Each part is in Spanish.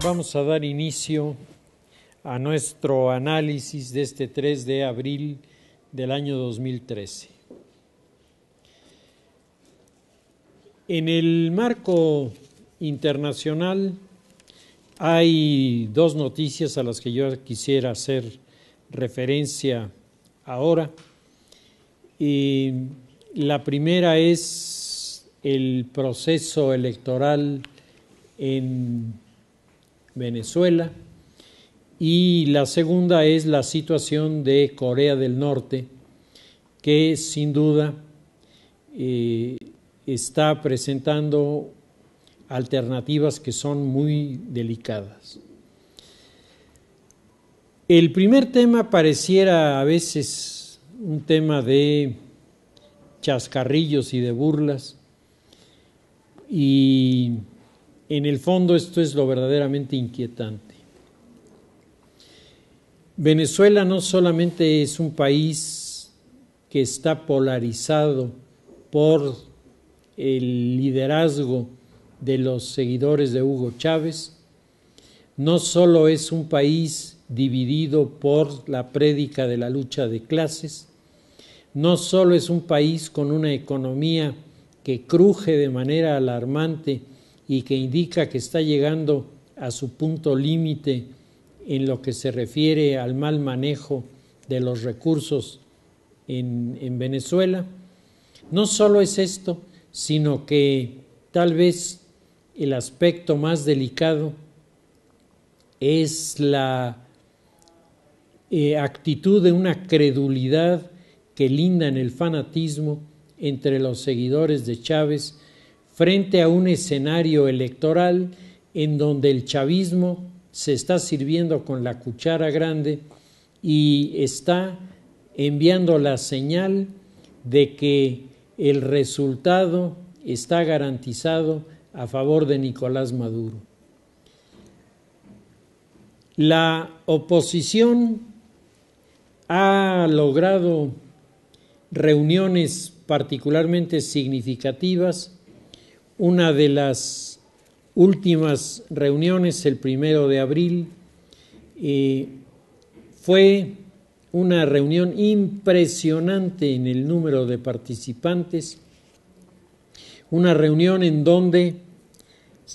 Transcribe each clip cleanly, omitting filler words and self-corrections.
Vamos a dar inicio a nuestro análisis de este 3 de abril del año 2013. En el marco internacional hay dos noticias a las que yo quisiera hacer referencia ahora. La primera es el proceso electoral en Venezuela y la segunda es la situación de Corea del Norte, que sin duda está presentando alternativas que son muy delicadas. El primer tema pareciera a veces un tema de chascarrillos y de burlas, y en el fondo esto es lo verdaderamente inquietante. Venezuela no solamente es un país que está polarizado por el liderazgo de los seguidores de Hugo Chávez, no solo es un país dividido por la prédica de la lucha de clases, no solo es un país con una economía que cruje de manera alarmante y que indica que está llegando a su punto límite en lo que se refiere al mal manejo de los recursos en Venezuela. No solo es esto, sino que tal vez el aspecto más delicado es la actitud de una credulidad que linda en el fanatismo entre los seguidores de Chávez frente a un escenario electoral en donde el chavismo se está sirviendo con la cuchara grande y está enviando la señal de que el resultado está garantizado a favor de Nicolás Maduro. La oposición ha logrado reuniones particularmente significativas. Una de las últimas reuniones, el 1 de abril, fue una reunión impresionante en el número de participantes, una reunión en donde,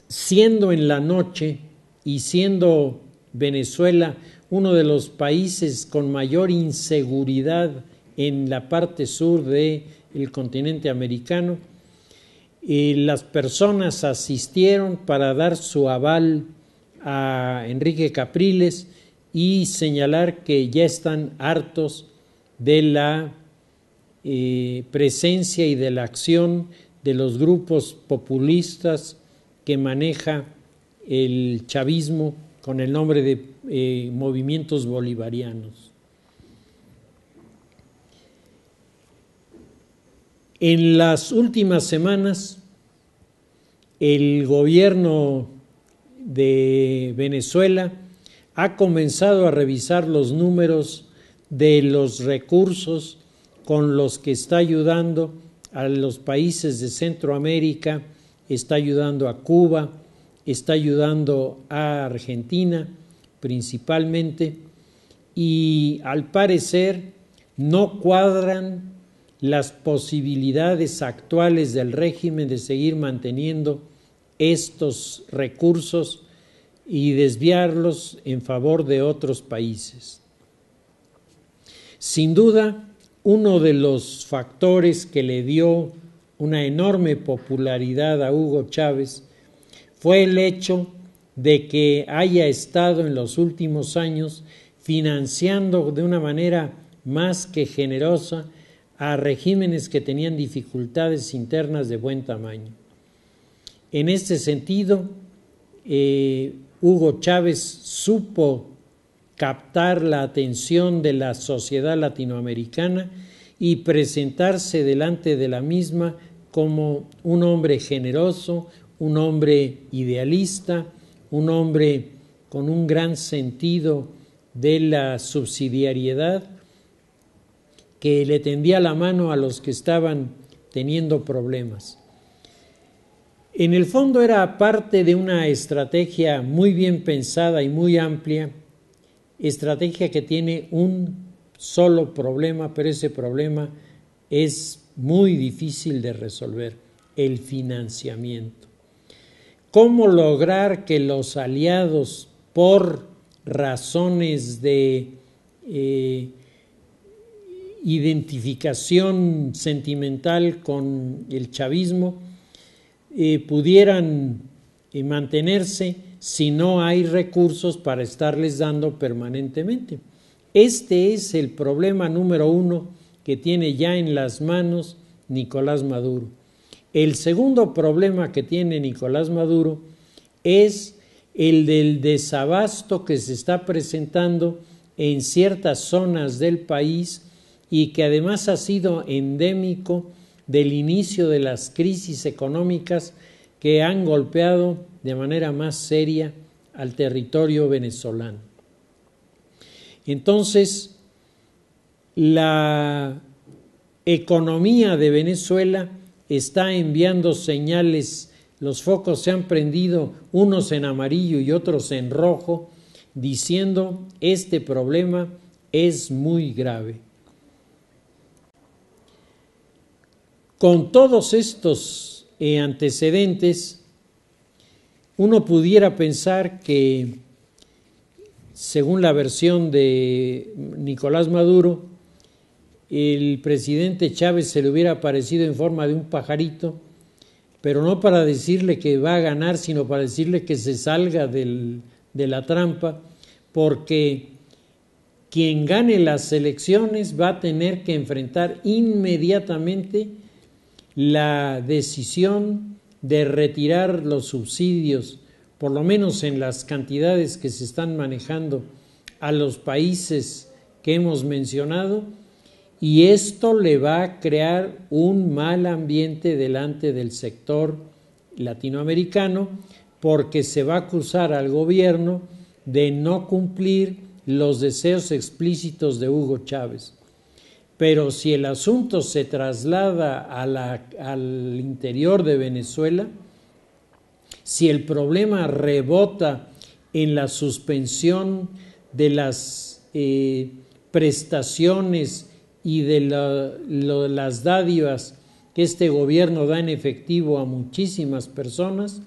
siendo en la noche y siendo Venezuela uno de los países con mayor inseguridad en la parte sur del continente americano, las personas asistieron para dar su aval a Enrique Capriles y señalar que ya están hartos de la presencia y de la acción de los grupos populistas que maneja el chavismo con el nombre de movimientos bolivarianos. En las últimas semanas, el gobierno de Venezuela ha comenzado a revisar los números de los recursos con los que está ayudando a los países de Centroamérica, está ayudando a Cuba, está ayudando a Argentina principalmente, y al parecer no cuadran las posibilidades actuales del régimen de seguir manteniendo estos recursos y desviarlos en favor de otros países. Sin duda, uno de los factores que le dio una enorme popularidad a Hugo Chávez fue el hecho de que haya estado en los últimos años financiando de una manera más que generosa a regímenes que tenían dificultades internas de buen tamaño. En este sentido, Hugo Chávez supo captar la atención de la sociedad latinoamericana y presentarse delante de la misma como un hombre generoso, un hombre idealista, un hombre con un gran sentido de la subsidiariedad, que le tendía la mano a los que estaban teniendo problemas. En el fondo era parte de una estrategia muy bien pensada y muy amplia, estrategia que tiene un solo problema, pero ese problema es muy difícil de resolver: el financiamiento. ¿Cómo lograr que los aliados, por razones de identificación sentimental con el chavismo, pudieran mantenerse si no hay recursos para estarles dando permanentemente? Este es el problema número uno que tiene ya en las manos Nicolás Maduro. El segundo problema que tiene Nicolás Maduro es el del desabasto que se está presentando en ciertas zonas del país y que además ha sido endémico del inicio de las crisis económicas que han golpeado de manera más seria al territorio venezolano. Entonces, la economía de Venezuela está enviando señales, los focos se han prendido, unos en amarillo y otros en rojo, diciendo: este problema es muy grave. Con todos estos antecedentes, uno pudiera pensar que, según la versión de Nicolás Maduro, el presidente Chávez se le hubiera aparecido en forma de un pajarito, pero no para decirle que va a ganar, sino para decirle que se salga de la trampa, porque quien gane las elecciones va a tener que enfrentar inmediatamente la decisión de retirar los subsidios, por lo menos en las cantidades que se están manejando, a los países que hemos mencionado, y esto le va a crear un mal ambiente delante del sector latinoamericano, porque se va a acusar al gobierno de no cumplir los deseos explícitos de Hugo Chávez. Pero si el asunto se traslada al interior de Venezuela, si el problema rebota en la suspensión de las prestaciones y de las dádivas que este gobierno da en efectivo a muchísimas personas,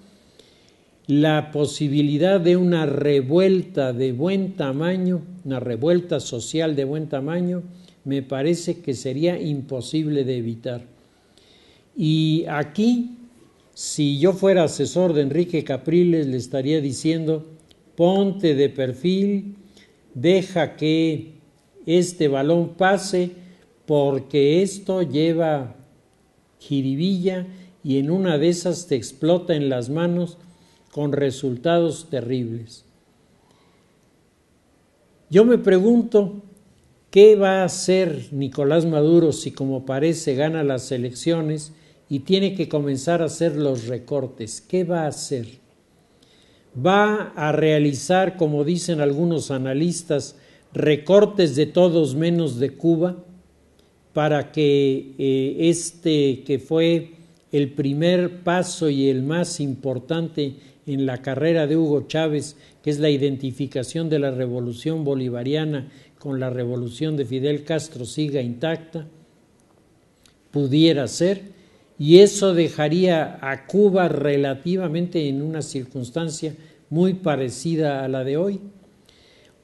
la posibilidad de una revuelta de buen tamaño, una revuelta social de buen tamaño, me parece que sería imposible de evitar. Y aquí, si yo fuera asesor de Enrique Capriles, le estaría diciendo: ponte de perfil, deja que este balón pase, porque esto lleva jiribilla y en una de esas te explota en las manos con resultados terribles. Yo me pregunto, ¿qué va a hacer Nicolás Maduro si, como parece, gana las elecciones y tiene que comenzar a hacer los recortes? ¿Qué va a hacer? ¿Va a realizar, como dicen algunos analistas, recortes de todos menos de Cuba, para que que fue el primer paso y el más importante en la carrera de Hugo Chávez, que es la identificación de la revolución bolivariana con la revolución de Fidel Castro, siga intacta? Pudiera ser, y eso dejaría a Cuba relativamente en una circunstancia muy parecida a la de hoy.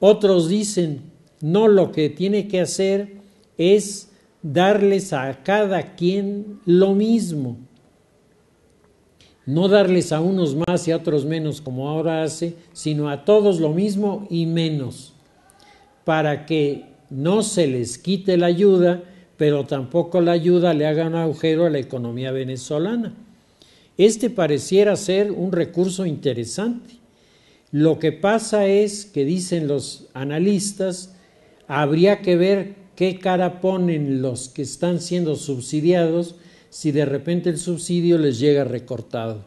Otros dicen: no, lo que tiene que hacer es darles a cada quien lo mismo, no darles a unos más y a otros menos como ahora hace, sino a todos lo mismo y menos, para que no se les quite la ayuda, pero tampoco la ayuda le haga un agujero a la economía venezolana. Este pareciera ser un recurso interesante. Lo que pasa es que, dicen los analistas, habría que ver qué cara ponen los que están siendo subsidiados si de repente el subsidio les llega recortado.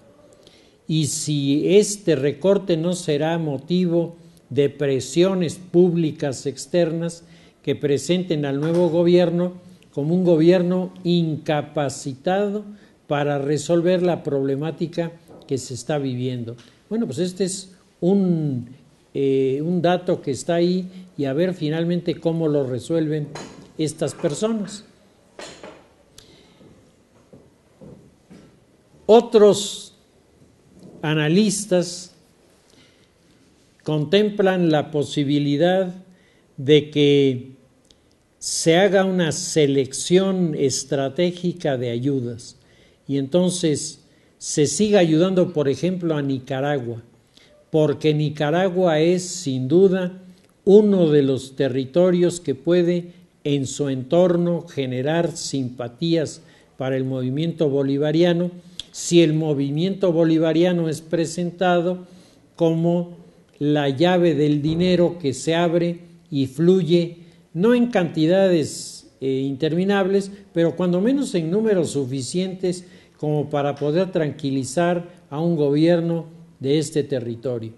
Y si este recorte no será motivo de presiones públicas externas que presenten al nuevo gobierno como un gobierno incapacitado para resolver la problemática que se está viviendo. Bueno, pues este es un dato que está ahí y a ver finalmente cómo lo resuelven estas personas. Otros analistas contemplan la posibilidad de que se haga una selección estratégica de ayudas y entonces se siga ayudando, por ejemplo, a Nicaragua, porque Nicaragua es sin duda uno de los territorios que puede en su entorno generar simpatías para el movimiento bolivariano, si el movimiento bolivariano es presentado como la llave del dinero que se abre y fluye, no en cantidades interminables, pero cuando menos en números suficientes como para poder tranquilizar a un gobierno de este territorio.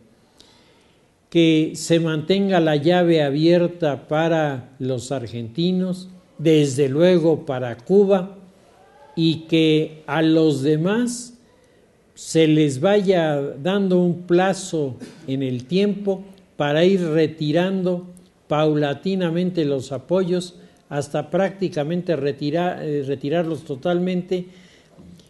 Que se mantenga la llave abierta para los argentinos, desde luego para Cuba, y que a los demás se les vaya dando un plazo en el tiempo para ir retirando paulatinamente los apoyos hasta prácticamente retirarlos totalmente,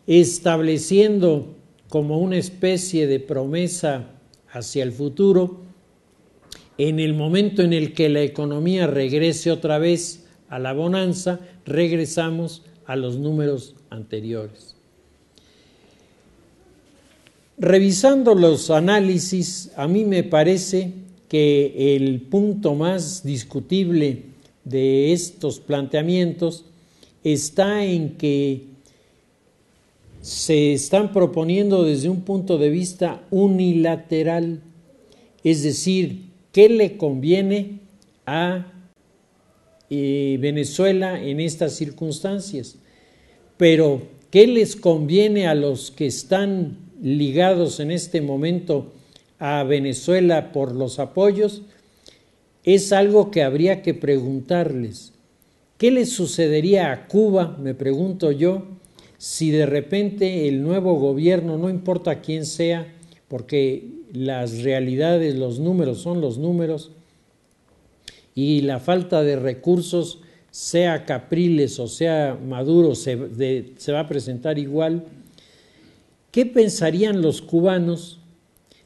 estableciendo como una especie de promesa hacia el futuro, en el momento en el que la economía regrese otra vez a la bonanza, regresamos a los números anteriores. Revisando los análisis, a mí me parece que el punto más discutible de estos planteamientos está en que se están proponiendo desde un punto de vista unilateral, es decir, ¿qué le conviene a Venezuela en estas circunstancias? Pero ¿qué les conviene a los que están ligados en este momento a Venezuela por los apoyos? Es algo que habría que preguntarles. ¿Qué les sucedería a Cuba, me pregunto yo, si de repente el nuevo gobierno, no importa quién sea, porque las realidades, los números son los números, y la falta de recursos, sea Capriles o sea Maduro, se va a presentar igual? ¿Qué pensarían los cubanos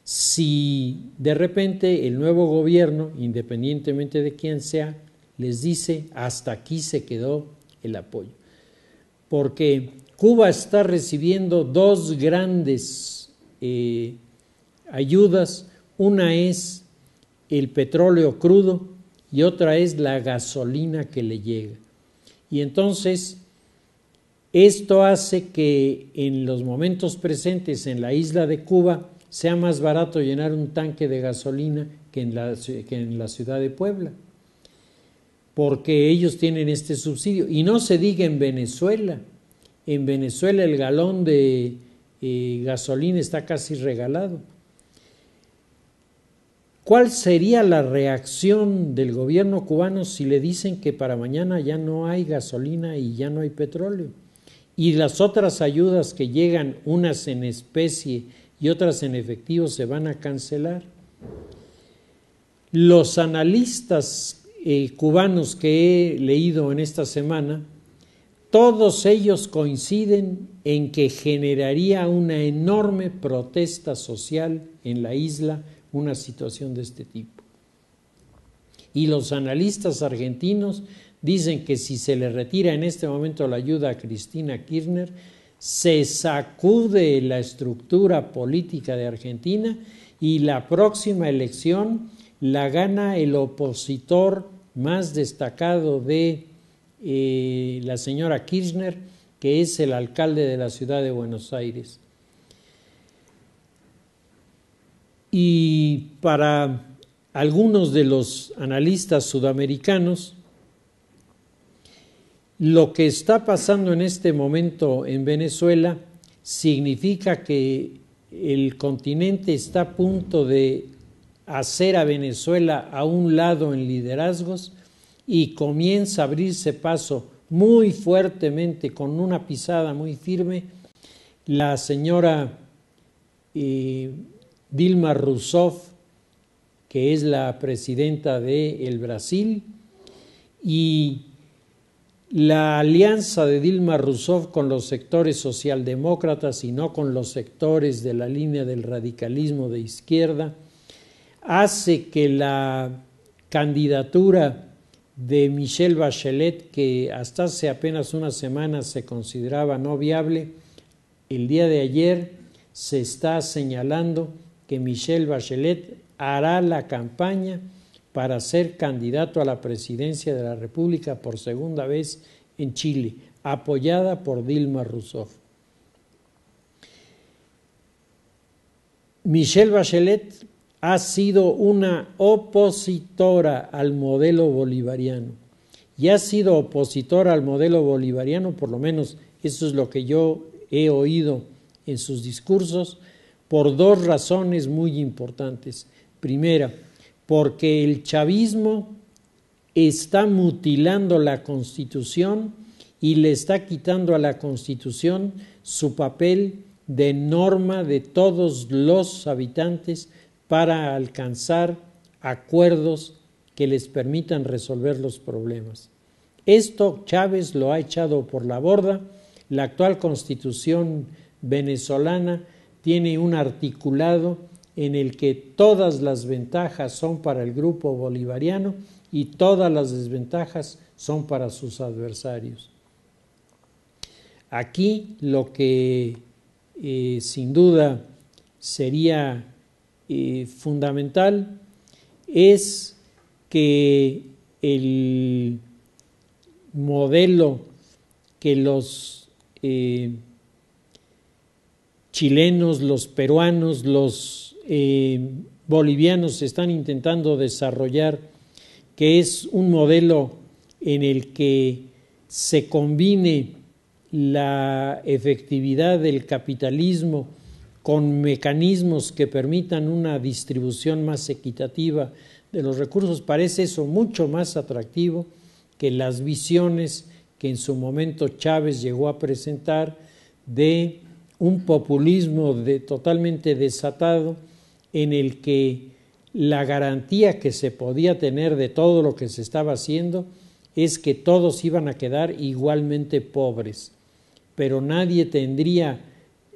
si de repente el nuevo gobierno, independientemente de quién sea, les dice hasta aquí se quedó el apoyo? Porque Cuba está recibiendo dos grandes ayudas, una es el petróleo crudo y otra es la gasolina que le llega. Y entonces esto hace que en los momentos presentes en la isla de Cuba sea más barato llenar un tanque de gasolina que en la ciudad de Puebla, porque ellos tienen este subsidio. Y no se diga en Venezuela. En Venezuela el galón de gasolina está casi regalado. ¿Cuál sería la reacción del gobierno cubano si le dicen que para mañana ya no hay gasolina y ya no hay petróleo? Y las otras ayudas que llegan, unas en especie y otras en efectivo, se van a cancelar. Los analistas cubanos que he leído en esta semana, todos ellos coinciden en que generaría una enorme protesta social en la isla una situación de este tipo. Y los analistas argentinos dicen que si se le retira en este momento la ayuda a Cristina Kirchner, se sacude la estructura política de Argentina y la próxima elección la gana el opositor más destacado de la señora Kirchner, que es el alcalde de la ciudad de Buenos Aires. Y para algunos de los analistas sudamericanos, lo que está pasando en este momento en Venezuela significa que el continente está a punto de hacer a Venezuela a un lado en liderazgos y comienza a abrirse paso muy fuertemente, con una pisada muy firme, la señora Dilma Rousseff, que es la presidenta del Brasil, y la alianza de Dilma Rousseff con los sectores socialdemócratas y no con los sectores de la línea del radicalismo de izquierda hace que la candidatura de Michelle Bachelet, que hasta hace apenas unas semanas se consideraba no viable, el día de ayer se está señalando que Michelle Bachelet hará la campaña para ser candidato a la presidencia de la República por segunda vez en Chile, apoyada por Dilma Rousseff. Michelle Bachelet ha sido una opositora al modelo bolivariano y ha sido opositora al modelo bolivariano, por lo menos eso es lo que yo he oído en sus discursos, por dos razones muy importantes. Primera, porque el chavismo está mutilando la Constitución y le está quitando a la Constitución su papel de norma de todos los habitantes para alcanzar acuerdos que les permitan resolver los problemas. Esto Chávez lo ha echado por la borda. La actual Constitución venezolana tiene un articulado en el que todas las ventajas son para el grupo bolivariano y todas las desventajas son para sus adversarios. Aquí lo que sin duda sería fundamental es que el modelo que los chilenos, los peruanos, los bolivianos están intentando desarrollar, que es un modelo en el que se combine la efectividad del capitalismo con mecanismos que permitan una distribución más equitativa de los recursos, parece eso mucho más atractivo que las visiones que en su momento Chávez llegó a presentar de un populismo totalmente desatado en el que la garantía que se podía tener de todo lo que se estaba haciendo es que todos iban a quedar igualmente pobres, pero nadie tendría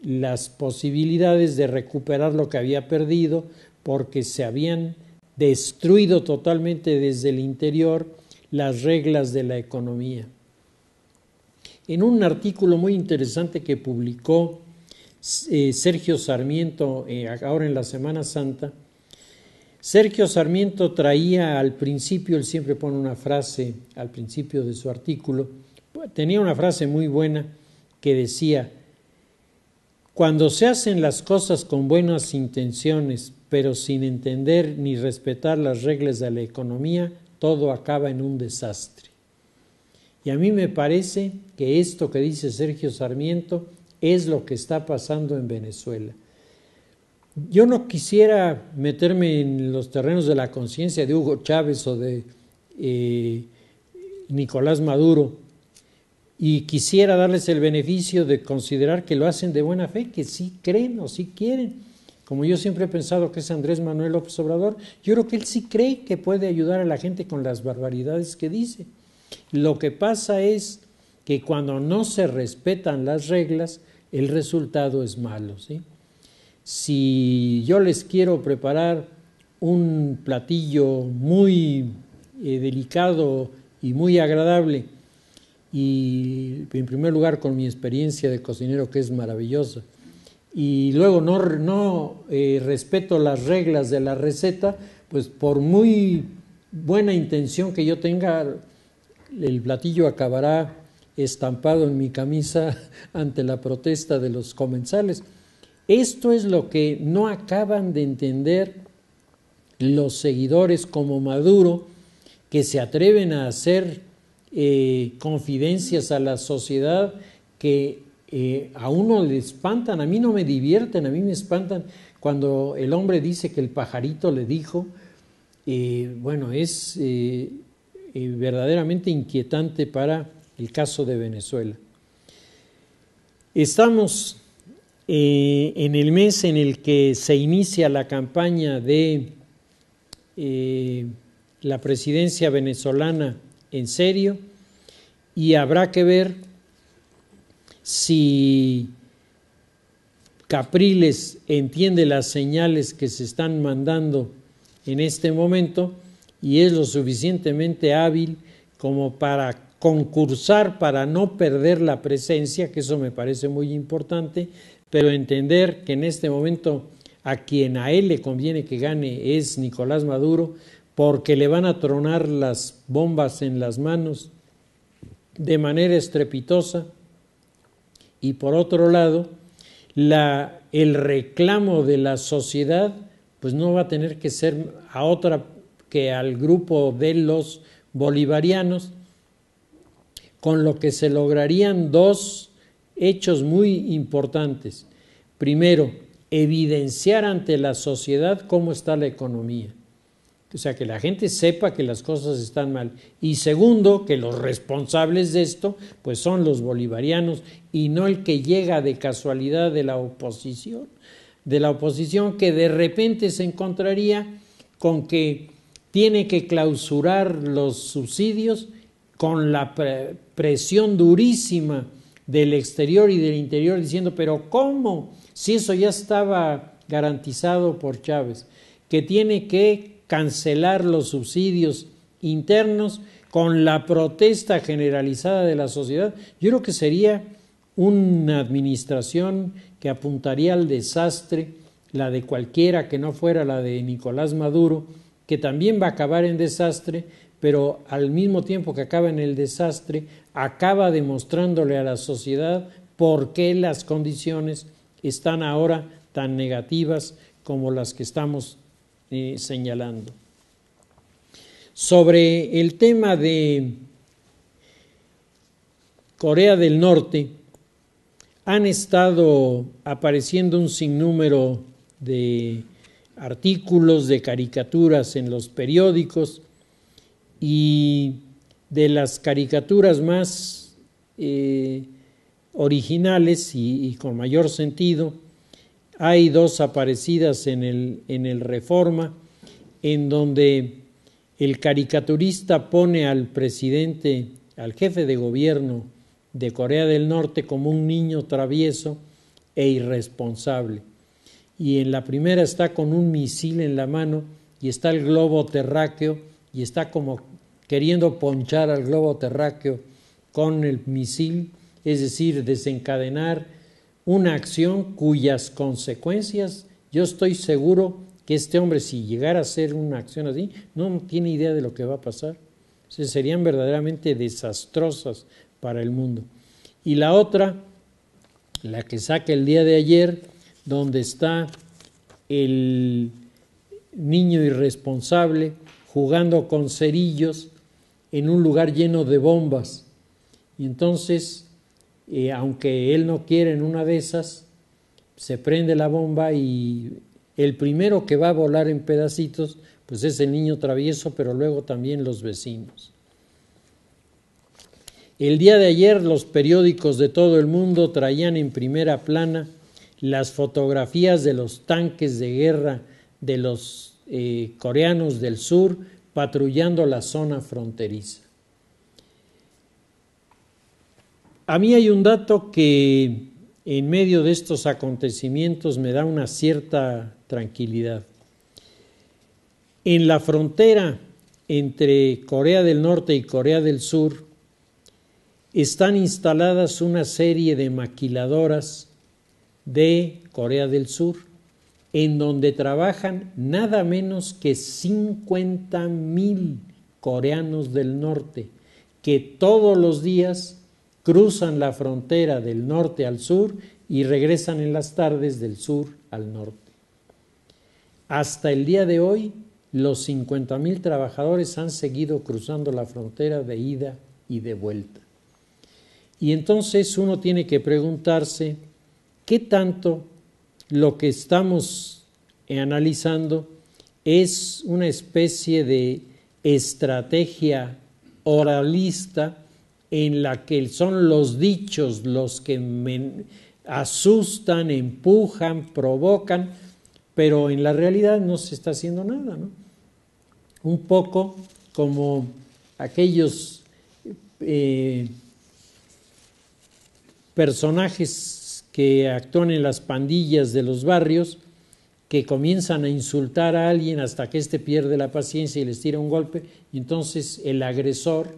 las posibilidades de recuperar lo que había perdido porque se habían destruido totalmente desde el interior las reglas de la economía. En un artículo muy interesante que publicó Sergio Sarmiento ahora en la Semana Santa, Sergio Sarmiento traía al principio, él siempre pone una frase al principio de su artículo, tenía una frase muy buena que decía: cuando se hacen las cosas con buenas intenciones, pero sin entender ni respetar las reglas de la economía, todo acaba en un desastre. Y a mí me parece que esto que dice Sergio Sarmiento es lo que está pasando en Venezuela. Yo no quisiera meterme en los terrenos de la conciencia de Hugo Chávez o de Nicolás Maduro, y quisiera darles el beneficio de considerar que lo hacen de buena fe, que sí creen o sí quieren. Como yo siempre he pensado que es Andrés Manuel López Obrador, yo creo que él sí cree que puede ayudar a la gente con las barbaridades que dice. Lo que pasa es que cuando no se respetan las reglas, el resultado es malo, ¿sí? Si yo les quiero preparar un platillo muy delicado y muy agradable, y en primer lugar con mi experiencia de cocinero, que es maravillosa, y luego no respeto las reglas de la receta, pues por muy buena intención que yo tenga, el platillo acabará estampado en mi camisa ante la protesta de los comensales. Esto es lo que no acaban de entender los seguidores como Maduro, que se atreven a hacer confidencias a la sociedad que a uno le espantan. A mí no me divierten, a mí me espantan cuando el hombre dice que el pajarito le dijo. Bueno, es verdaderamente inquietante para el caso de Venezuela. Estamos en el mes en el que se inicia la campaña de la presidencia venezolana en serio, y habrá que ver si Capriles entiende las señales que se están mandando en este momento y es lo suficientemente hábil como para concursar, para no perder la presencia, que eso me parece muy importante, pero entender que en este momento a quien a él le conviene que gane es Nicolás Maduro, porque le van a tronar las bombas en las manos de manera estrepitosa, y por otro lado, el reclamo de la sociedad pues no va a tener que ser a otra que al grupo de los bolivarianos, con lo que se lograrían dos hechos muy importantes. Primero, evidenciar ante la sociedad cómo está la economía. O sea, que la gente sepa que las cosas están mal. Y segundo, que los responsables de esto pues son los bolivarianos y no el que llega de casualidad de la oposición que de repente se encontraría con que tiene que clausurar los subsidios con la presión durísima del exterior y del interior diciendo, pero ¿cómo? Si eso ya estaba garantizado por Chávez, que tiene que cancelar los subsidios internos con la protesta generalizada de la sociedad. Yo creo que sería una administración que apuntaría al desastre, la de cualquiera que no fuera la de Nicolás Maduro, que también va a acabar en desastre, pero al mismo tiempo que acaba en el desastre, acaba demostrándole a la sociedad por qué las condiciones están ahora tan negativas como las que estamos señalando. Sobre el tema de Corea del Norte, han estado apareciendo un sinnúmero de artículos, de caricaturas en los periódicos, y de las caricaturas más originales y con mayor sentido, hay dos aparecidas en el Reforma, en donde el caricaturista pone al presidente, al jefe de gobierno de Corea del Norte como un niño travieso e irresponsable. Y en la primera está con un misil en la mano y está el globo terráqueo y está como queriendo ponchar al globo terráqueo con el misil, es decir, desencadenar una acción cuyas consecuencias, yo estoy seguro que este hombre, si llegara a hacer una acción así, no tiene idea de lo que va a pasar. O sea, serían verdaderamente desastrosas para el mundo. Y la otra, la que saca el día de ayer, donde está el niño irresponsable jugando con cerillos en un lugar lleno de bombas. Y entonces, aunque él no quiere en una de esas, se prende la bomba y el primero que va a volar en pedacitos pues es el niño travieso, pero luego también los vecinos. El día de ayer los periódicos de todo el mundo traían en primera plana las fotografías de los tanques de guerra de los coreanos del sur patrullando la zona fronteriza. A mí hay un dato que en medio de estos acontecimientos me da una cierta tranquilidad. En la frontera entre Corea del Norte y Corea del Sur están instaladas una serie de maquiladoras de Corea del Sur, en donde trabajan nada menos que 50,000 coreanos del norte, que todos los días cruzan la frontera del norte al sur y regresan en las tardes del sur al norte. Hasta el día de hoy, los 50,000 trabajadores han seguido cruzando la frontera de ida y de vuelta. Y entonces uno tiene que preguntarse qué tanto lo que estamos analizando es una especie de estrategia oralista en la que son los dichos los que asustan, empujan, provocan, pero en la realidad no se está haciendo nada, ¿no? Un poco como aquellos personajes que actúan en las pandillas de los barrios, que comienzan a insultar a alguien hasta que éste pierde la paciencia y les tira un golpe, y entonces el agresor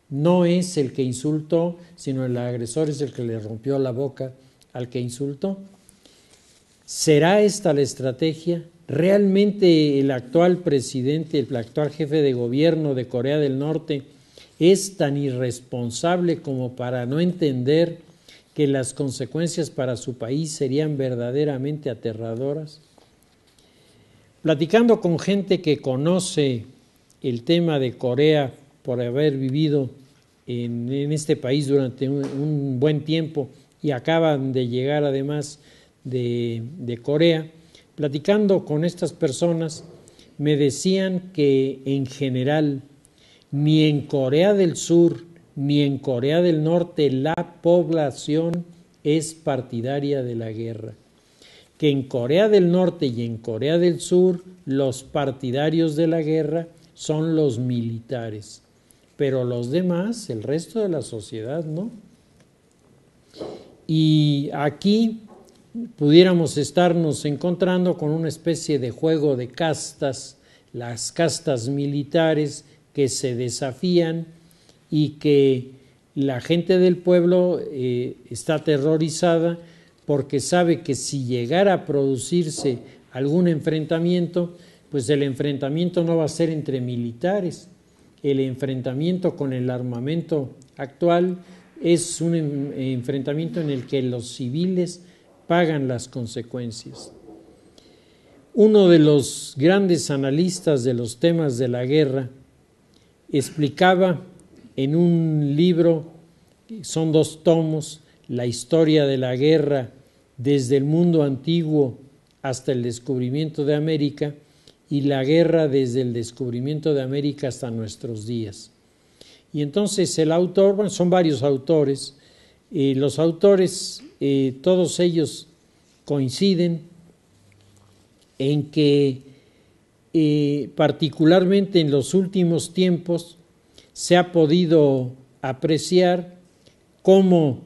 no es el que insultó, sino el agresor es el que le rompió la boca al que insultó. ¿Será esta la estrategia? ¿Realmente el actual presidente, el actual jefe de gobierno de Corea del Norte es tan irresponsable como para no entender que las consecuencias para su país serían verdaderamente aterradoras? Platicando con gente que conoce el tema de Corea por haber vivido en este país durante un buen tiempo y acaban de llegar además de Corea, platicando con estas personas me decían que en general ni en Corea del Sur ni en Corea del Norte la población es partidaria de la guerra, que en Corea del Norte y en Corea del Sur los partidarios de la guerra son los militares, pero los demás, el resto de la sociedad, no. Y aquí pudiéramos estarnos encontrando con una especie de juego de castas, las castas militares que se desafían y que la gente del pueblo está aterrorizada porque sabe que si llegara a producirse algún enfrentamiento, pues el enfrentamiento no va a ser entre militares. El enfrentamiento con el armamento actual es un enfrentamiento en el que los civiles pagan las consecuencias. Uno de los grandes analistas de los temas de la guerra explicaba en un libro, son 2 tomos, la historia de la guerra desde el mundo antiguo hasta el descubrimiento de América y la guerra desde el descubrimiento de América hasta nuestros días. Y entonces el autor, bueno, son varios autores, los autores, todos ellos coinciden en que particularmente en los últimos tiempos se ha podido apreciar cómo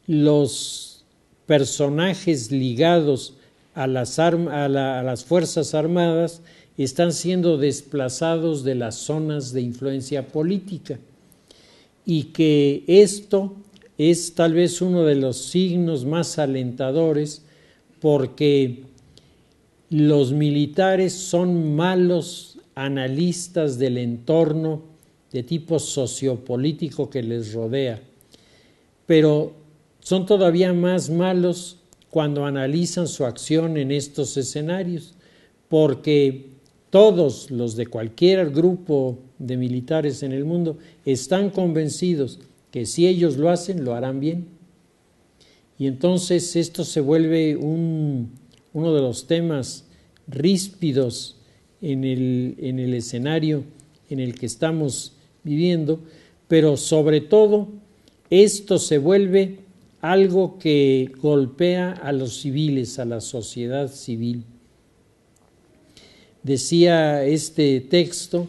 los personajes ligados a las Fuerzas Armadas están siendo desplazados de las zonas de influencia política y que esto es tal vez uno de los signos más alentadores porque los militares son malos analistas del entorno de tipo sociopolítico que les rodea, pero son todavía más malos cuando analizan su acción en estos escenarios, porque todos los de cualquier grupo de militares en el mundo están convencidos que si ellos lo hacen, lo harán bien. Y entonces esto se vuelve uno de los temas ríspidos en el escenario en el que estamos viviendo, pero sobre todo esto se vuelve algo que golpea a los civiles, a la sociedad civil. Decía este texto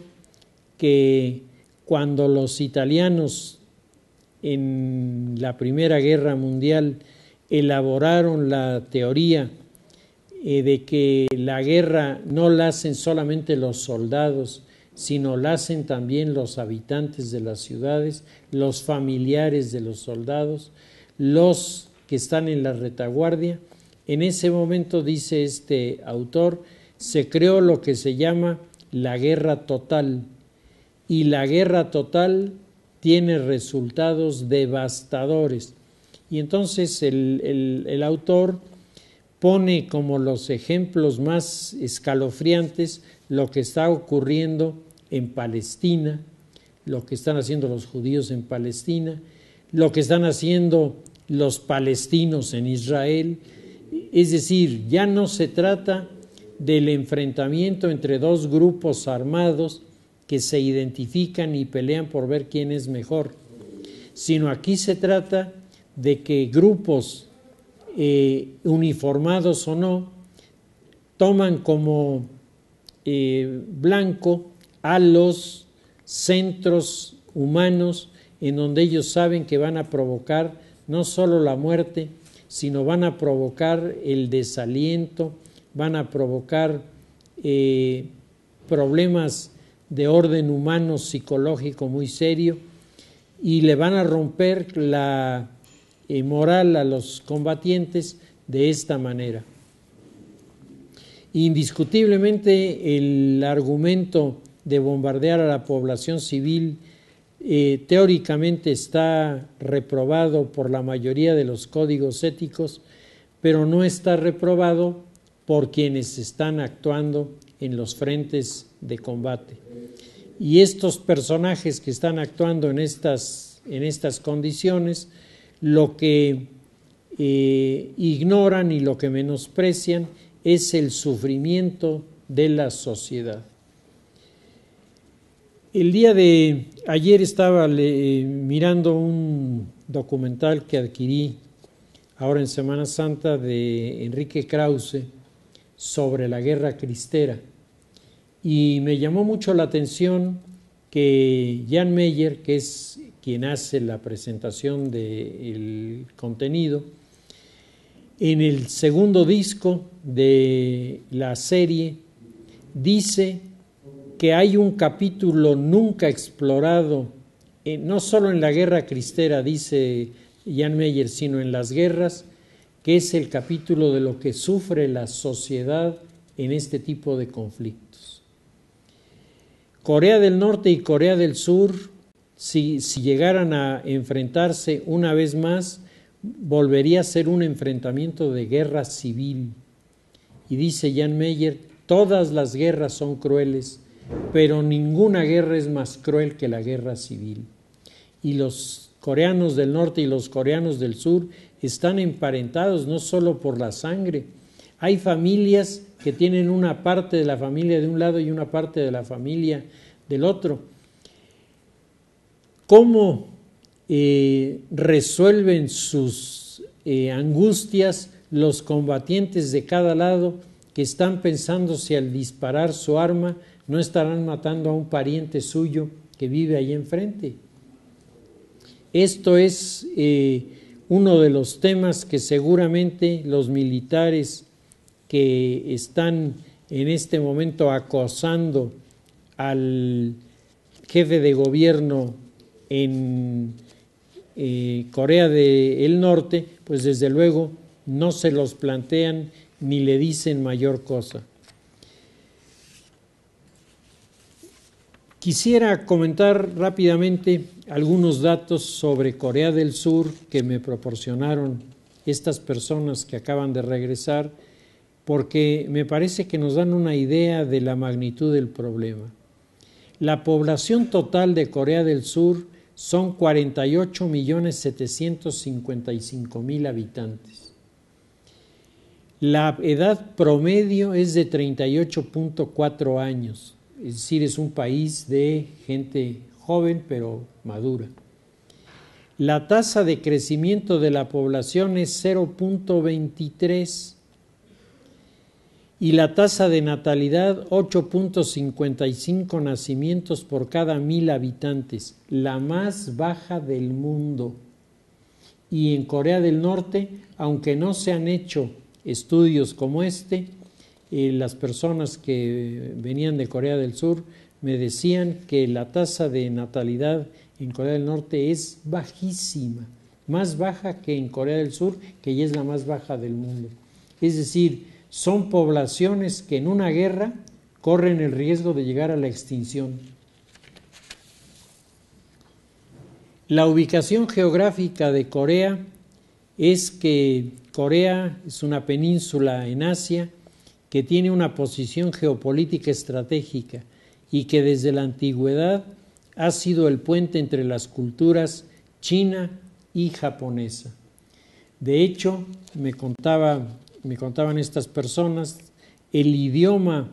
que cuando los italianos en la Primera Guerra Mundial elaboraron la teoría de que la guerra no la hacen solamente los soldados, sino la hacen también los habitantes de las ciudades, los familiares de los soldados, los que están en la retaguardia. En ese momento, dice este autor, se creó lo que se llama la guerra total, y la guerra total tiene resultados devastadores. Y entonces el autor pone como los ejemplos más escalofriantes lo que está ocurriendo en Palestina, lo que están haciendo los judíos en Palestina, lo que están haciendo los palestinos en Israel. Es decir, ya no se trata del enfrentamiento entre 2 grupos armados que se identifican y pelean por ver quién es mejor, sino aquí se trata de que grupos uniformados o no, toman como blanco a los centros humanos en donde ellos saben que van a provocar no solo la muerte, sino van a provocar el desaliento, van a provocar problemas de orden humano psicológico muy serio y le van a romper la moral a los combatientes de esta manera. Indiscutiblemente el argumento de bombardear a la población civil teóricamente está reprobado por la mayoría de los códigos éticos, pero no está reprobado por quienes están actuando en los frentes de combate. Y estos personajes que están actuando en estas condiciones, lo que ignoran y lo que menosprecian es el sufrimiento de la sociedad. El día de ayer estaba mirando un documental que adquirí ahora en Semana Santa de Enrique Krause sobre la guerra cristera y me llamó mucho la atención que Jan Meyer, que es quien hace la presentación del contenido, en el segundo disco de la serie dice que hay un capítulo nunca explorado, no solo en la guerra cristera, dice Jan Meyer, sino en las guerras, que es el capítulo de lo que sufre la sociedad en este tipo de conflictos. Corea del Norte y Corea del Sur, si llegaran a enfrentarse una vez más, volvería a ser un enfrentamiento de guerra civil. Y dice Jan Meyer, todas las guerras son crueles, pero ninguna guerra es más cruel que la guerra civil. Y los coreanos del norte y los coreanos del sur están emparentados no solo por la sangre. Hay familias que tienen una parte de la familia de un lado y una parte de la familia del otro. ¿Cómo resuelven sus angustias los combatientes de cada lado que están pensando si al disparar su arma no estarán matando a un pariente suyo que vive ahí enfrente? Esto es uno de los temas que seguramente los militares que están en este momento acosando al jefe de gobierno en Corea del Norte, pues desde luego no se los plantean ni le dicen mayor cosa. Quisiera comentar rápidamente algunos datos sobre Corea del Sur que me proporcionaron estas personas que acaban de regresar, porque me parece que nos dan una idea de la magnitud del problema. La población total de Corea del Sur son 48.755.000 habitantes. La edad promedio es de 38.4 años. Es decir, es un país de gente joven pero madura. La tasa de crecimiento de la población es 0.23 y la tasa de natalidad 8.55 nacimientos por cada 1,000 habitantes, la más baja del mundo. Y en Corea del Norte, aunque no se han hecho estudios como este, las personas que venían de Corea del Sur me decían que la tasa de natalidad en Corea del Norte es bajísima, más baja que en Corea del Sur, que ya es la más baja del mundo. Es decir, son poblaciones que en una guerra corren el riesgo de llegar a la extinción. La ubicación geográfica de Corea es que Corea es una península en Asia que tiene una posición geopolítica estratégica y que desde la antigüedad ha sido el puente entre las culturas china y japonesa. De hecho, me contaban estas personas, el idioma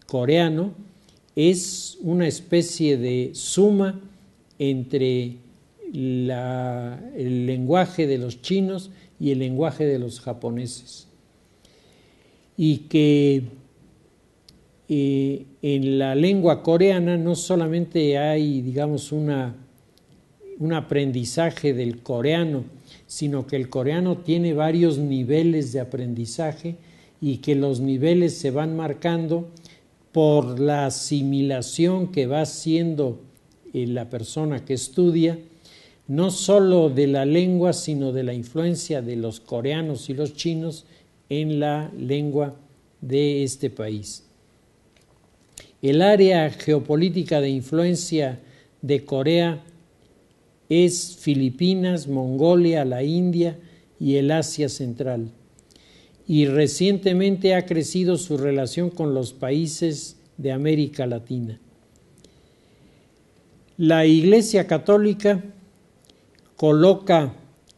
coreano es una especie de suma entre el lenguaje de los chinos y el lenguaje de los japoneses. Y que en la lengua coreana no solamente hay, digamos, un aprendizaje del coreano, sino que el coreano tiene varios niveles de aprendizaje y que los niveles se van marcando por la asimilación que va haciendo la persona que estudia, no solo de la lengua, sino de la influencia de los coreanos y los chinos en la lengua de este país. El área geopolítica de influencia de Corea es Filipinas, Mongolia, la India y el Asia Central. Y recientemente ha crecido su relación con los países de América Latina. La Iglesia Católica coloca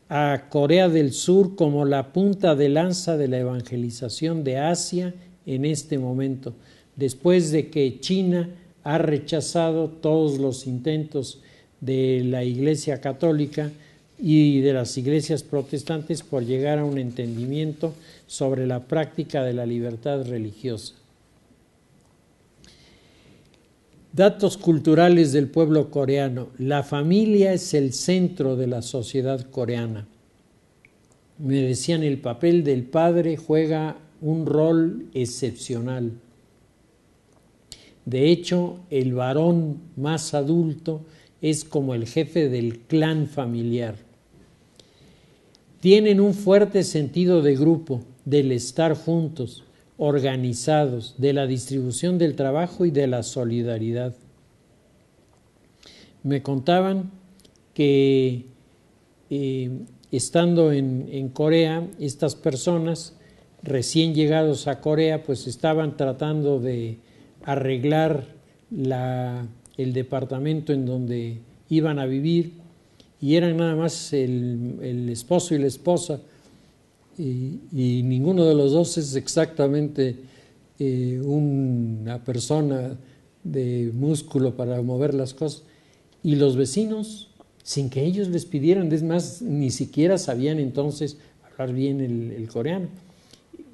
a Corea del Sur como la punta de lanza de la evangelización de Asia en este momento, después de que China ha rechazado todos los intentos de la Iglesia Católica y de las iglesias protestantes por llegar a un entendimiento sobre la práctica de la libertad religiosa. Datos culturales del pueblo coreano. La familia es el centro de la sociedad coreana. Me decían, el papel del padre juega un rol excepcional. De hecho, el varón más adulto es como el jefe del clan familiar. Tienen un fuerte sentido de grupo, del estar juntos, organizados, de la distribución del trabajo y de la solidaridad. Me contaban que estando en Corea, estas personas recién llegados a Corea, pues estaban tratando de arreglar el departamento en donde iban a vivir, y eran nada más el esposo y la esposa, y ninguno de los dos es exactamente una persona de músculo para mover las cosas. Y los vecinos, sin que ellos les pidieran, es más, ni siquiera sabían entonces hablar bien el coreano.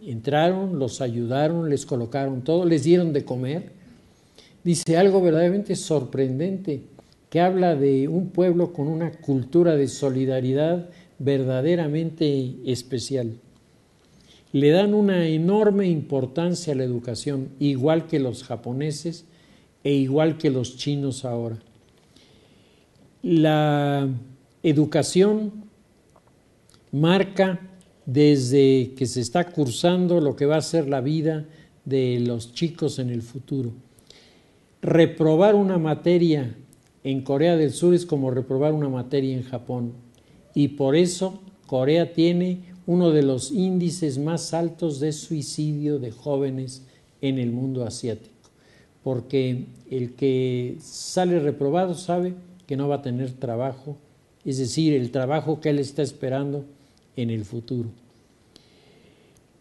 Entraron, los ayudaron, les colocaron todo, les dieron de comer. Dice algo verdaderamente sorprendente, que habla de un pueblo con una cultura de solidaridad verdaderamente especial. Le dan una enorme importancia a la educación, igual que los japoneses e igual que los chinos ahora. La educación marca desde que se está cursando lo que va a ser la vida de los chicos en el futuro. Reprobar una materia en Corea del Sur es como reprobar una materia en Japón, y por eso Corea tiene uno de los índices más altos de suicidio de jóvenes en el mundo asiático, porque el que sale reprobado sabe que no va a tener trabajo, es decir, el trabajo que él está esperando en el futuro.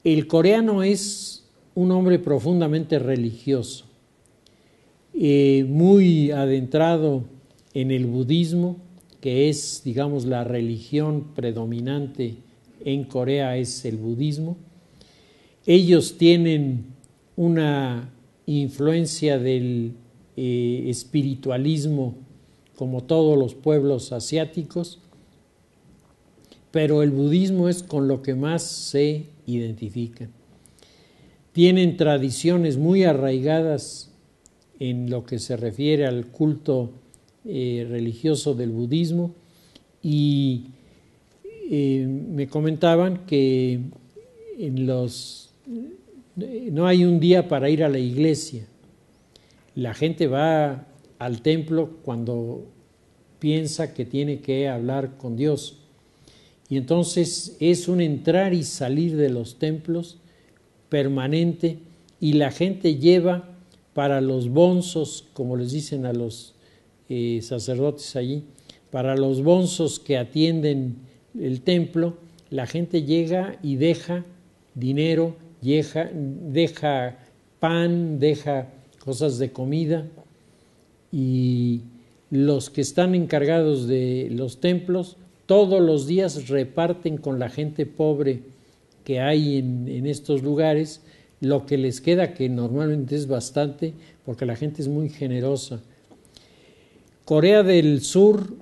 El coreano es un hombre profundamente religioso, muy adentrado en el budismo, que es, digamos, la religión predominante en Corea es el budismo. Ellos tienen una influencia del espiritualismo como todos los pueblos asiáticos, pero el budismo es con lo que más se identifican. Tienen tradiciones muy arraigadas en lo que se refiere al culto religioso del budismo, y me comentaban que no hay un día para ir a la iglesia. La gente va al templo cuando piensa que tiene que hablar con Dios, y entonces es un entrar y salir de los templos permanente, y la gente lleva para los bonzos, como les dicen a los sacerdotes allí, para los bonzos que atienden el templo, la gente llega y deja dinero, deja pan, deja cosas de comida, y los que están encargados de los templos todos los días reparten con la gente pobre que hay en estos lugares lo que les queda, que normalmente es bastante, porque la gente es muy generosa. Corea del Sur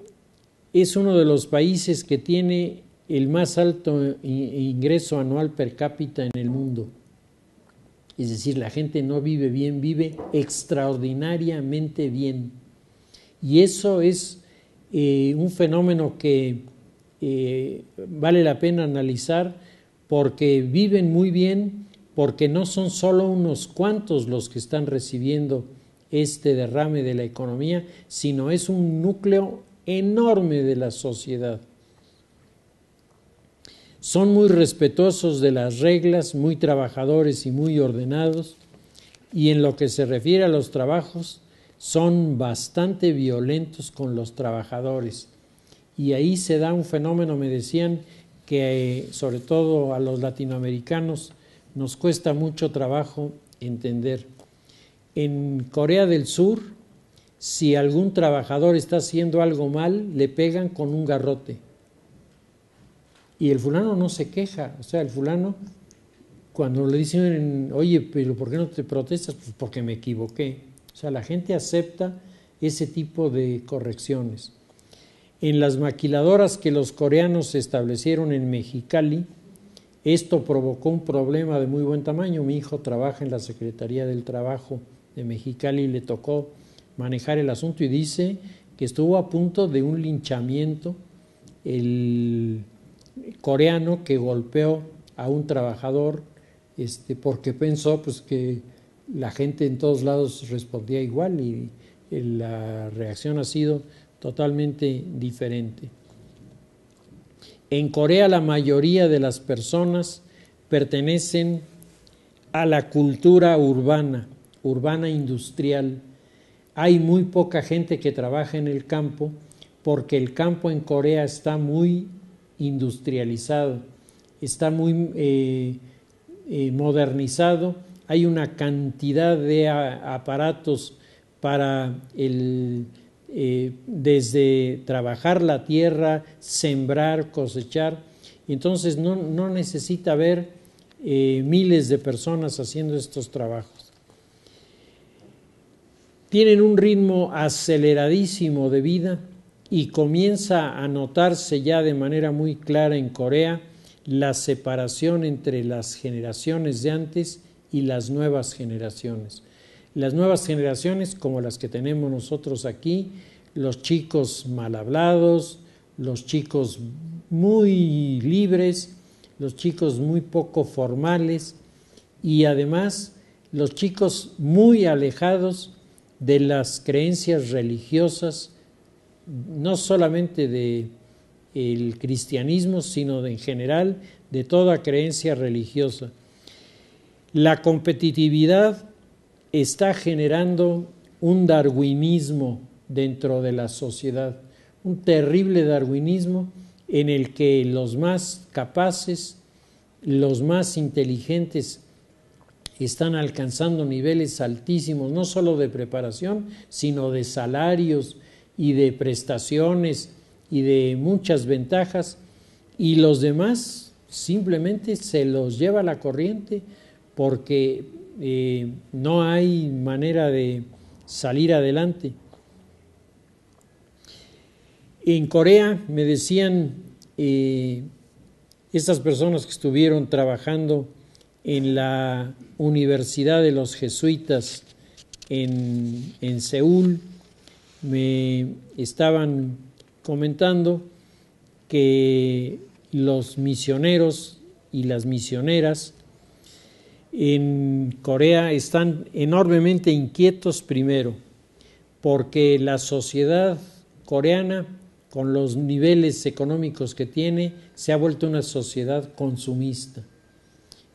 es uno de los países que tiene el más alto ingreso anual per cápita en el mundo. Es decir, la gente no vive bien, vive extraordinariamente bien. Y eso es un fenómeno que vale la pena analizar, porque viven muy bien, porque no son solo unos cuantos los que están recibiendo este derrame de la economía, sino es un núcleo enorme de la sociedad. Son muy respetuosos de las reglas, muy trabajadores y muy ordenados, y en lo que se refiere a los trabajos, son bastante violentos con los trabajadores. Y ahí se da un fenómeno, me decían, que sobre todo a los latinoamericanos nos cuesta mucho trabajo entender. En Corea del Sur, si algún trabajador está haciendo algo mal, le pegan con un garrote. Y el fulano no se queja. O sea, el fulano, cuando le dicen, oye, pero ¿por qué no te protestas? Pues porque me equivoqué. O sea, la gente acepta ese tipo de correcciones. En las maquiladoras que los coreanos establecieron en Mexicali, esto provocó un problema de muy buen tamaño. Mi hijo trabaja en la Secretaría del Trabajo de Mexicali y le tocó manejar el asunto, y dice que estuvo a punto de un linchamiento el coreano que golpeó a un trabajador porque pensó pues que la gente en todos lados respondía igual, y la reacción ha sido totalmente diferente. En Corea la mayoría de las personas pertenecen a la cultura urbana industrial. Hay muy poca gente que trabaja en el campo, porque el campo en Corea está muy industrializado, está muy modernizado. Hay una cantidad de aparatos para desde trabajar la tierra, sembrar, cosechar. Entonces no necesita haber miles de personas haciendo estos trabajos. Tienen un ritmo aceleradísimo de vida, y comienza a notarse ya de manera muy clara en Corea la separación entre las generaciones de antes y las nuevas generaciones. Las nuevas generaciones, como las que tenemos nosotros aquí, los chicos mal hablados, los chicos muy libres, los chicos muy poco formales, y además los chicos muy alejados de las creencias religiosas, no solamente del cristianismo, sino en general de toda creencia religiosa. La competitividad está generando un darwinismo dentro de la sociedad, un terrible darwinismo en el que los más capaces, los más inteligentes están alcanzando niveles altísimos, no solo de preparación, sino de salarios y de prestaciones y de muchas ventajas, y los demás simplemente se los lleva la corriente, porque no hay manera de salir adelante. En Corea me decían estas personas que estuvieron trabajando en la Universidad de los Jesuitas en Seúl, me estaban comentando que los misioneros y las misioneras en Corea están enormemente inquietos, primero, porque la sociedad coreana, con los niveles económicos que tiene, se ha vuelto una sociedad consumista,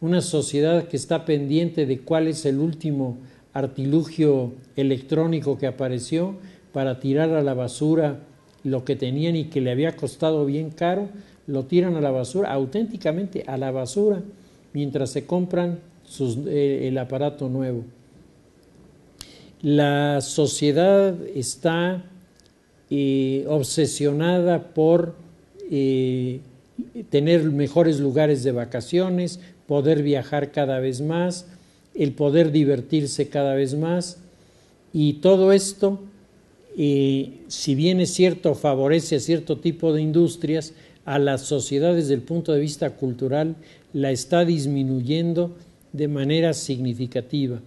una sociedad que está pendiente de cuál es el último artilugio electrónico que apareció para tirar a la basura lo que tenían y que le había costado bien caro. Lo tiran a la basura, auténticamente a la basura, mientras se compran el aparato nuevo. La sociedad está obsesionada por tener mejores lugares de vacaciones, poder viajar cada vez más, el poder divertirse cada vez más, y todo esto, si bien es cierto, favorece a cierto tipo de industrias, a la sociedad desde el punto de vista cultural la está disminuyendo de manera significativa.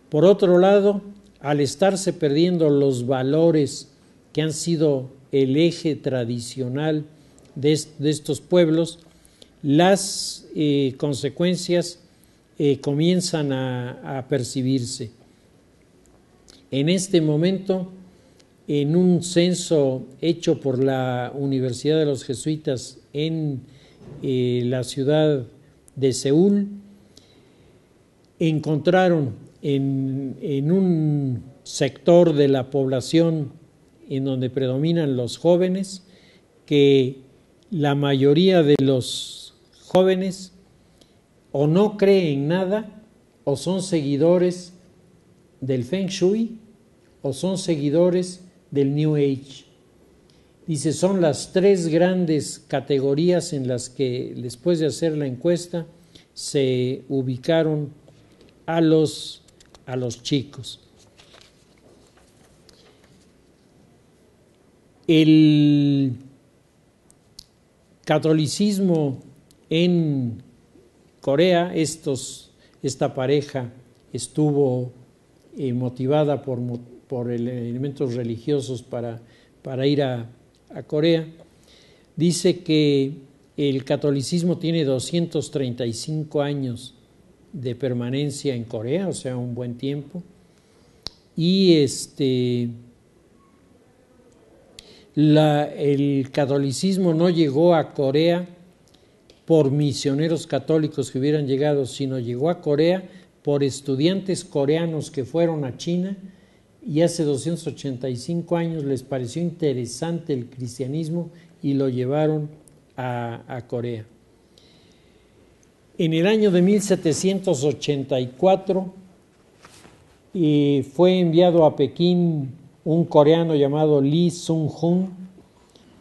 Por otro lado, al estarse perdiendo los valores que han sido el eje tradicional de estos pueblos, las consecuencias comienzan a percibirse. En este momento, en un censo hecho por la Universidad de los Jesuitas en la ciudad de Seúl, encontraron en un sector de la población en donde predominan los jóvenes, que la mayoría de los jóvenes o no creen nada, o son seguidores del Feng Shui, o son seguidores del New Age. Dice, son las tres grandes categorías en las que, después de hacer la encuesta, se ubicaron a los chicos. El catolicismo en Corea, esta pareja estuvo motivada por elementos religiosos para ir a Corea. Dice que el catolicismo tiene 235 años de permanencia en Corea, o sea, un buen tiempo. Y el catolicismo no llegó a Corea por misioneros católicos que hubieran llegado, sino llegó a Corea por estudiantes coreanos que fueron a China y hace 285 años les pareció interesante el cristianismo y lo llevaron a Corea. En el año de 1784 fue enviado a Pekín un coreano llamado Lee Sung-hun,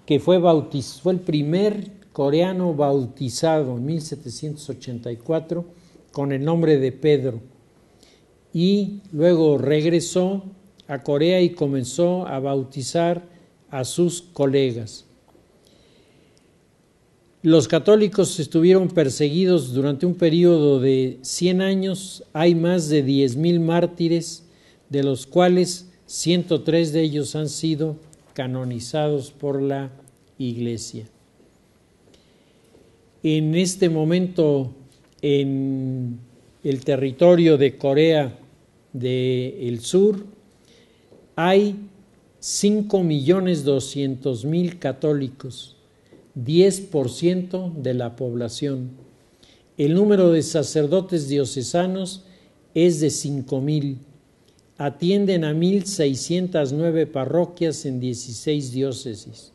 que fue el primer coreano bautizado en 1784 con el nombre de Pedro, y luego regresó a Corea y comenzó a bautizar a sus colegas. Los católicos estuvieron perseguidos durante un periodo de 100 años. Hay más de 10,000 mártires, de los cuales 103 de ellos han sido canonizados por la Iglesia. En este momento, en el territorio de Corea del Sur, hay 5,200,000 católicos, 10% de la población. El número de sacerdotes diocesanos es de 5,000. Atienden a 1,609 parroquias en 16 diócesis.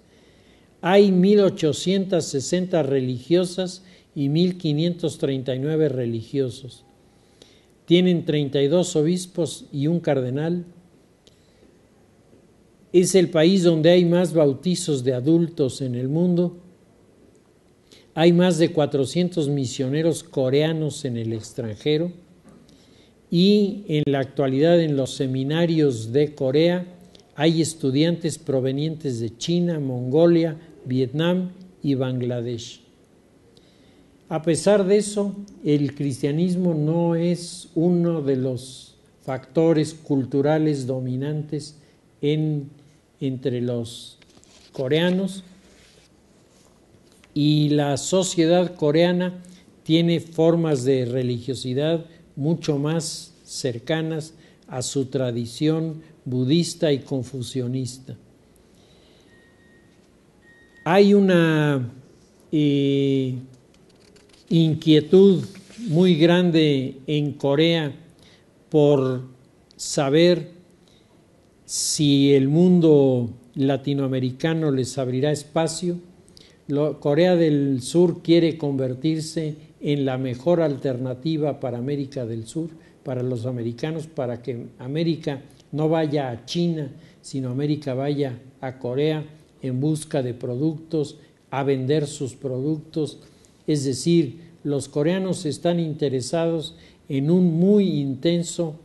Hay 1,860 religiosas y 1,539 religiosos. Tienen 32 obispos y un cardenal. Es el país donde hay más bautizos de adultos en el mundo. Hay más de 400 misioneros coreanos en el extranjero. Y en la actualidad en los seminarios de Corea hay estudiantes provenientes de China, Mongolia, Vietnam y Bangladesh. A pesar de eso, el cristianismo no es uno de los factores culturales dominantes entre los coreanos, y la sociedad coreana tiene formas de religiosidad mucho más cercanas a su tradición budista y confucionista. Hay una inquietud muy grande en Corea por saber si el mundo latinoamericano les abrirá espacio. Corea del Sur quiere convertirse en la mejor alternativa para América del Sur, para los americanos, para que América no vaya a China, sino América vaya a Corea en busca de productos, a vender sus productos. Es decir, los coreanos están interesados en un muy intenso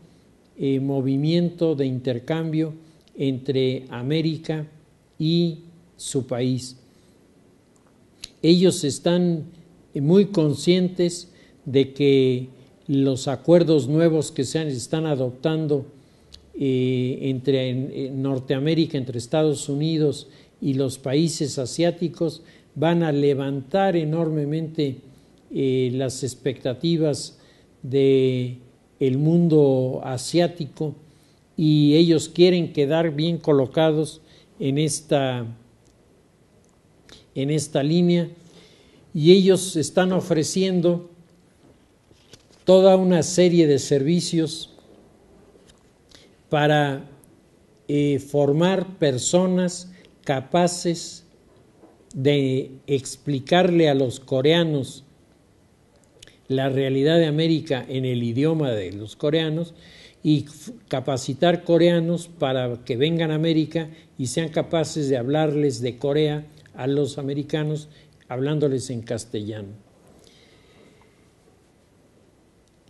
movimiento de intercambio entre América y su país. Ellos están muy conscientes de que los acuerdos nuevos que se están adoptando entre Norteamérica, entre Estados Unidos y los países asiáticos, van a levantar enormemente las expectativas del mundo asiático, y ellos quieren quedar bien colocados en esta línea, y ellos están ofreciendo toda una serie de servicios para formar personas capaces de explicarle a los coreanos la realidad de América en el idioma de los coreanos, y capacitar coreanos para que vengan a América y sean capaces de hablarles de Corea a los americanos, hablándoles en castellano.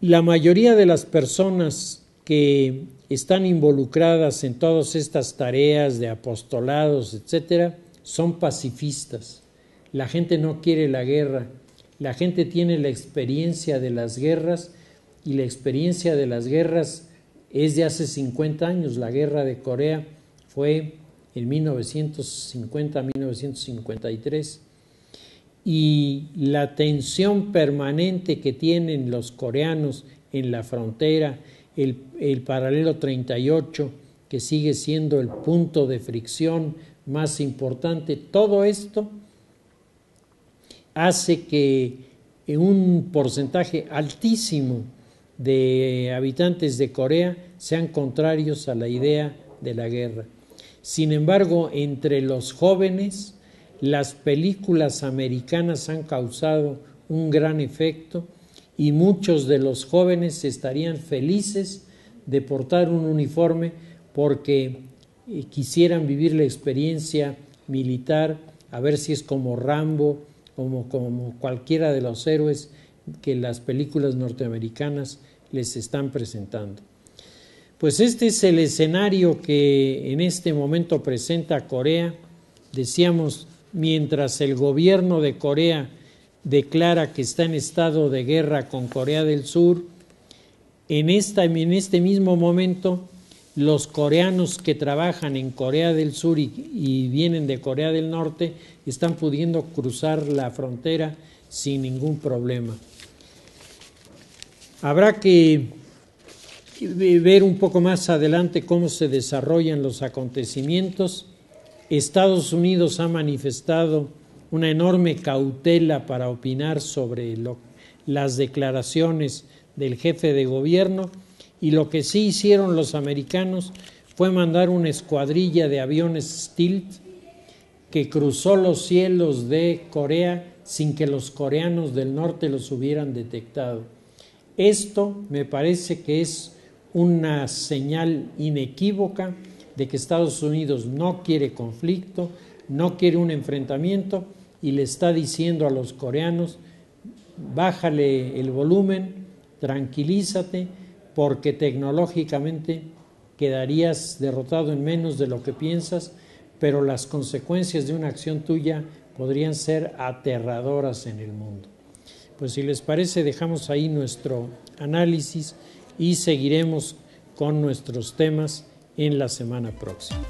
La mayoría de las personas que están involucradas en todas estas tareas de apostolados, etcétera, son pacifistas. La gente no quiere la guerra. La gente tiene la experiencia de las guerras, y la experiencia de las guerras es de hace 50 años. La guerra de Corea fue en 1950-1953. Y la tensión permanente que tienen los coreanos en la frontera, el paralelo 38, que sigue siendo el punto de fricción más importante, todo esto hace que un porcentaje altísimo de habitantes de Corea sean contrarios a la idea de la guerra. Sin embargo, entre los jóvenes, las películas americanas han causado un gran efecto, y muchos de los jóvenes estarían felices de portar un uniforme porque quisieran vivir la experiencia militar, a ver si es como Rambo, como cualquiera de los héroes que las películas norteamericanas les están presentando. Pues este es el escenario que en este momento presenta Corea. Decíamos, mientras el gobierno de Corea declara que está en estado de guerra con Corea del Sur, en este mismo momento los coreanos que trabajan en Corea del Sur y vienen de Corea del Norte están pudiendo cruzar la frontera sin ningún problema. Habrá que ver un poco más adelante cómo se desarrollan los acontecimientos. Estados Unidos ha manifestado una enorme cautela para opinar sobre las declaraciones del jefe de gobierno, y lo que sí hicieron los americanos fue mandar una escuadrilla de aviones Stealth que cruzó los cielos de Corea sin que los coreanos del norte los hubieran detectado. Esto me parece que es una señal inequívoca de que Estados Unidos no quiere conflicto, no quiere un enfrentamiento, y le está diciendo a los coreanos: bájale el volumen, tranquilízate, porque tecnológicamente quedarías derrotado en menos de lo que piensas, pero las consecuencias de una acción tuya podrían ser aterradoras en el mundo. Pues si les parece, dejamos ahí nuestro análisis y seguiremos con nuestros temas en la semana próxima.